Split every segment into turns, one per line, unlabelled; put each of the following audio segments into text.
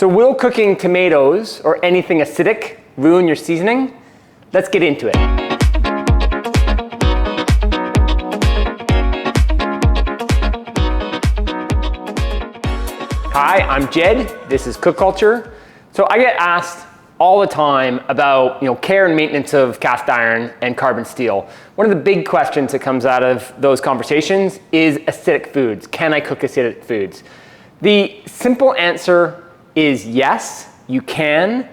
So will cooking tomatoes or anything acidic ruin your seasoning? Let's get into it. Hi, I'm Jed. This is Cook Culture. So I get asked all the time about care and maintenance of cast iron and carbon steel. One of the big questions that comes out of those conversations is acidic foods. Can I cook acidic foods? The simple answer is yes, you can,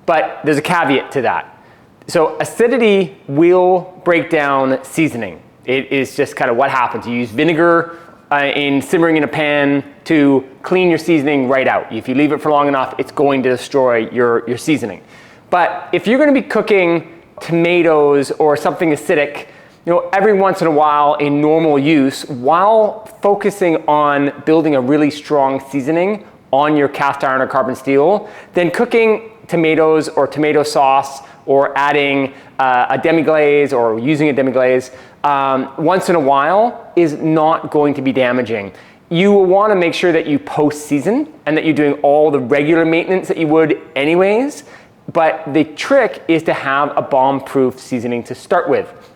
but there's a caveat to that. So acidity will break down seasoning. It is just kind of what happens. You use vinegar in simmering in a pan to clean your seasoning right out. If you leave it for long enough, it's going to destroy your seasoning. But if you're going to be cooking tomatoes or something acidic, every once in a while in normal use, while focusing on building a really strong seasoning on your cast iron or carbon steel, then cooking tomatoes or tomato sauce or adding a demi-glaze or using a demi-glaze once in a while is not going to be damaging. You will want to make sure that you post-season and that you're doing all the regular maintenance that you would anyways, but the trick is to have a bomb-proof seasoning to start with.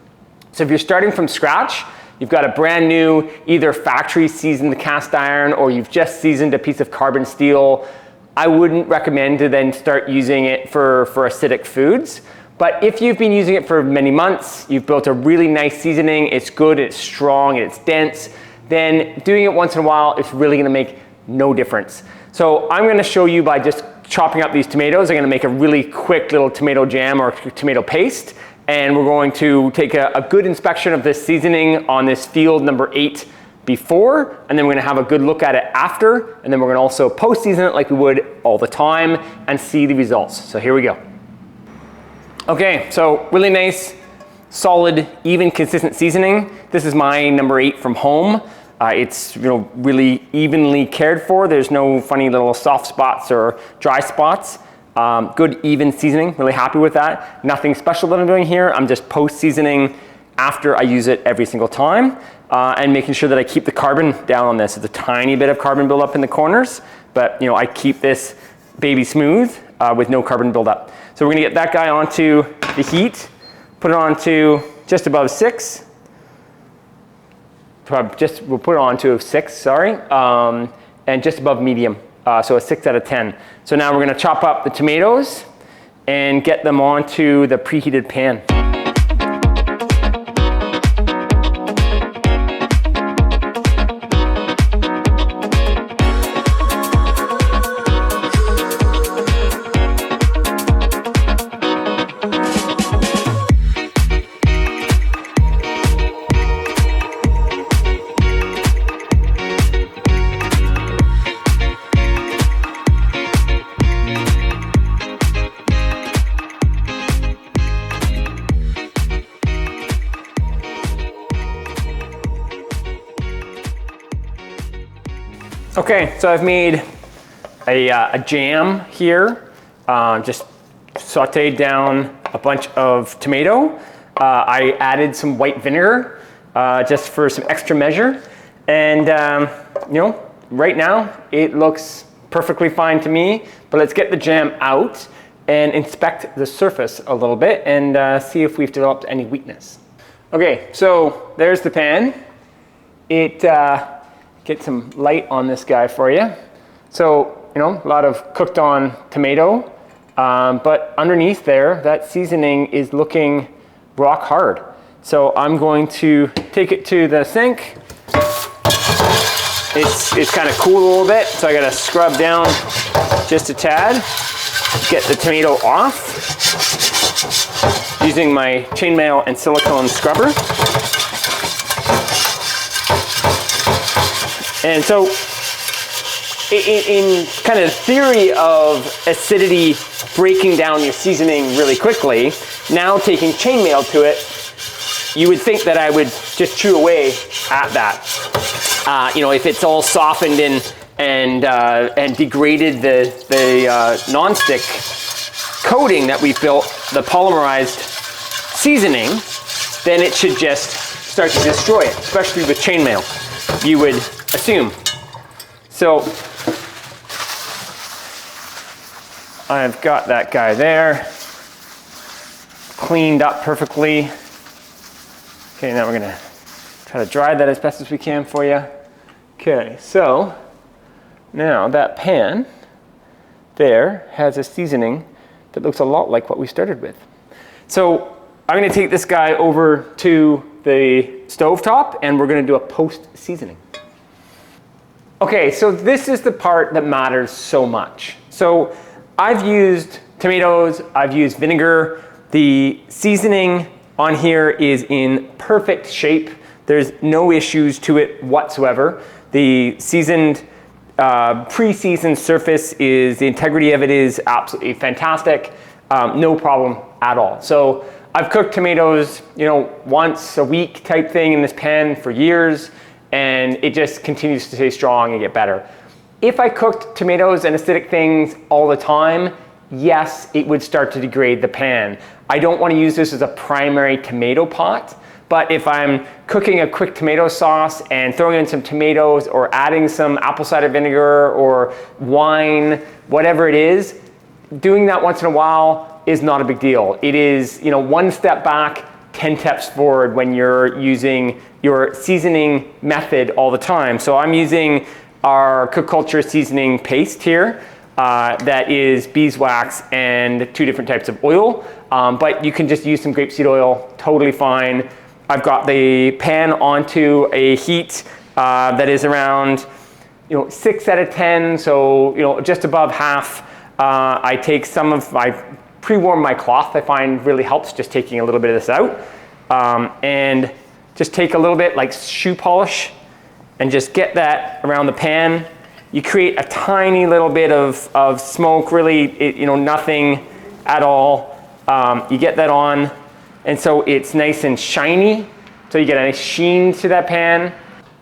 So if you're starting from scratch, you've got a brand new either factory seasoned cast iron or you've just seasoned a piece of carbon steel, I wouldn't recommend to then start using it for acidic foods. But if you've been using it for many months, you've built a really nice seasoning, it's good, it's strong, it's dense, then doing it once in a while is really gonna make no difference. So I'm gonna show you by just chopping up these tomatoes. I'm gonna make a really quick little tomato jam or tomato paste, and we're going to take a good inspection of this seasoning on this field number 8 before, and then we're gonna have a good look at it after, and then we're gonna also post-season it like we would all the time and see the results. So here we go. Okay, so really nice, solid, even, consistent seasoning. This is my number 8 from home. It's really evenly cared for. There's no funny little soft spots or dry spots. Good, even seasoning, really happy with that. Nothing special that I'm doing here. I'm just post-seasoning after I use it every single time and making sure that I keep the carbon down on this. It's a tiny bit of carbon buildup in the corners, but I keep this baby smooth with no carbon buildup. So we're gonna get that guy onto the heat, put it onto just above 6. We'll put it onto 6, sorry, and just above medium, so a 6 out of 10. So now we're gonna chop up the tomatoes and get them onto the preheated pan. Okay, so I've made a jam here, just sauteed down a bunch of tomato. I added some white vinegar just for some extra measure. And right now it looks perfectly fine to me, but let's get the jam out and inspect the surface a little bit and see if we've developed any weakness. Okay, so there's the pan. Get some light on this guy for you. So, a lot of cooked on tomato, but underneath there, that seasoning is looking rock hard. So I'm going to take it to the sink. It's kind of cooled a little bit, so I gotta scrub down just a tad, get the tomato off using my chainmail and silicone scrubber. And so in kind of theory of acidity breaking down your seasoning really quickly, now taking chainmail to it, you would think that I would just chew away at that. If it's all softened and degraded the non-stick coating that we've built, the polymerized seasoning, then it should just start to destroy it, especially with chainmail, you would assume. So I've got that guy there, cleaned up perfectly. Okay, now we're gonna try to dry that as best as we can for you. Okay, so now that pan there has a seasoning that looks a lot like what we started with. So I'm gonna take this guy over to the stovetop and we're gonna do a post seasoning. Okay, so this is the part that matters so much. So I've used tomatoes, I've used vinegar. The seasoning on here is in perfect shape. There's no issues to it whatsoever. The seasoned, pre-seasoned surface the integrity of it is absolutely fantastic. No problem at all. So I've cooked tomatoes, once a week type thing in this pan for years, and it just continues to stay strong and get better. If I cooked tomatoes and acidic things all the time, yes, it would start to degrade the pan. I don't want to use this as a primary tomato pot, but if I'm cooking a quick tomato sauce and throwing in some tomatoes or adding some apple cider vinegar or wine, whatever it is, doing that once in a while is not a big deal. It is, one step back, 10 steps forward when you're using your seasoning method all the time. So I'm using our Cook Culture seasoning paste here. That is beeswax and 2 different types of oil, but you can just use some grapeseed oil, totally fine. I've got the pan onto a heat that is around 6 out of 10, so just above half. I take pre-warm my cloth. I find really helps just taking a little bit of this out, and just take a little bit like shoe polish and just get that around the pan. You create a tiny little bit of smoke, really, nothing at all. You get that on, and so it's nice and shiny. So you get a nice sheen to that pan.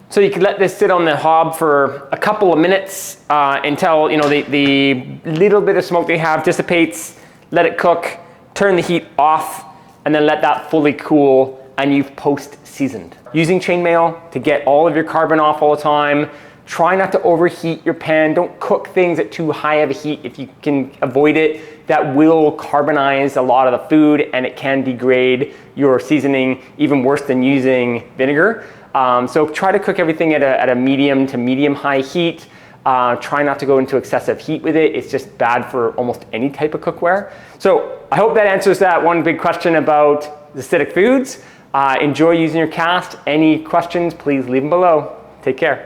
So you can let this sit on the hob for a couple of minutes until the little bit of smoke they have dissipates. Let it cook, turn the heat off, and then let that fully cool, and you've post-seasoned. Using chainmail to get all of your carbon off all the time. Try not to overheat your pan. Don't cook things at too high of a heat if you can avoid it. That will carbonize a lot of the food and it can degrade your seasoning even worse than using vinegar. So try to cook everything at a medium to medium high heat. Try not to go into excessive heat with it. It's just bad for almost any type of cookware. So I hope that answers that one big question about acidic foods. Enjoy using your cast. Any questions, please leave them below. Take care.